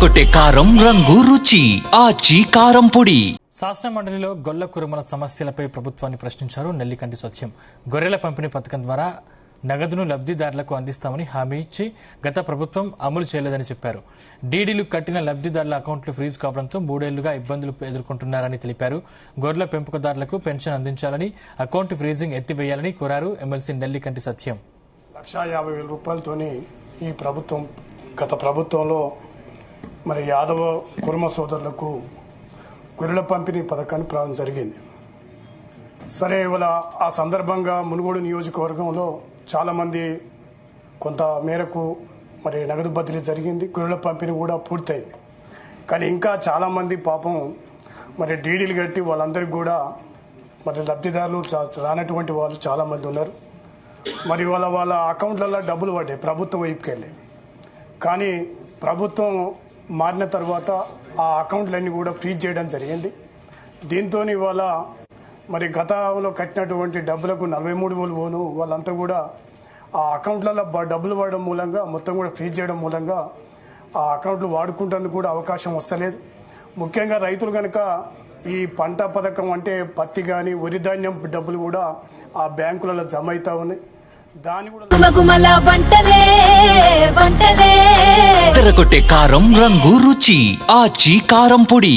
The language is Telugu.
ఎర్రగొట్టే కారం రంగు రుచి ఆచి కారం పొడి. శాసన మండలిలో గొల్ల కురుమల సమస్యలపై ప్రభుత్వాన్ని ప్రశ్నించారు నెల్లికంటి సత్యం. గొర్రెల పంపిణీ పథకం ద్వారా నగదును లబ్ధిదారులకు అందిస్తామని హామీ ఇచ్చి గత ప్రభుత్వం అమలు చేయలేదని చెప్పారు. డీడీలు కట్టిన లబ్ధిదారుల అకౌంట్లు ఫ్రీజ్ కావడంతో 3 ఏళ్లుగా ఇబ్బందులు ఎదుర్కొంటున్నారని తెలిపారు. గొర్రెల పెంపకదారులకు పెన్షన్ అందించాలని, అకౌంట్ ఫ్రీజింగ్ ఎత్తివేయాలని కోరారు ఎమ్మెల్సీ నెల్లికంటి సత్యం. 1,50,000 రూపాయలతోని ఈ ప్రభుత్వం గత ప్రభుత్వంలో మరి యాదవ కుర్మ సోదరులకు గొర్రెల పంపిణీ పథకాన్ని ప్రారంభం జరిగింది. సరే, ఇవాళ ఆ సందర్భంగా మునుగోడు నియోజకవర్గంలో చాలామంది కొంత మేరకు మరి నగదు బదిలీ జరిగింది. గొర్రెల పంపిణీ కూడా పూర్తయింది. కానీ ఇంకా చాలామంది పాపం మరి డీడీలు కట్టి వాళ్ళందరికీ కూడా మరి లబ్ధిదారులు రానటువంటి వాళ్ళు చాలామంది ఉన్నారు. మరి వాళ్ళ అకౌంట్లలో డబ్బులు పడ్డాయి ప్రభుత్వం వైపుకి వెళ్ళి. కానీ ప్రభుత్వం మారిన తర్వాత ఆ అకౌంట్లన్నీ కూడా ఫ్రీజ్ చేయడం జరిగింది. దీంతో ఇవాళ మరి గతంలో కట్టినటువంటి డబ్బులకు 43,000 పోను వాళ్ళంతా కూడా ఆ అకౌంట్లలో డబ్బులు పడడం మూలంగా మొత్తం కూడా ఫ్రీజ్ చేయడం మూలంగా ఆ అకౌంట్లు వాడుకుంటేందుకు కూడా అవకాశం వస్తలేదు. ముఖ్యంగా రైతులు కనుక ఈ పంట పథకం అంటే పత్తి కానీ వరి ధాన్యం డబ్బులు కూడా ఆ బ్యాంకులలో జమ అవుతా ఉన్నాయి. దాని కూడా ఎర్రగొట్టే కారం రంగు రుచి ఆచి కారం పొడి.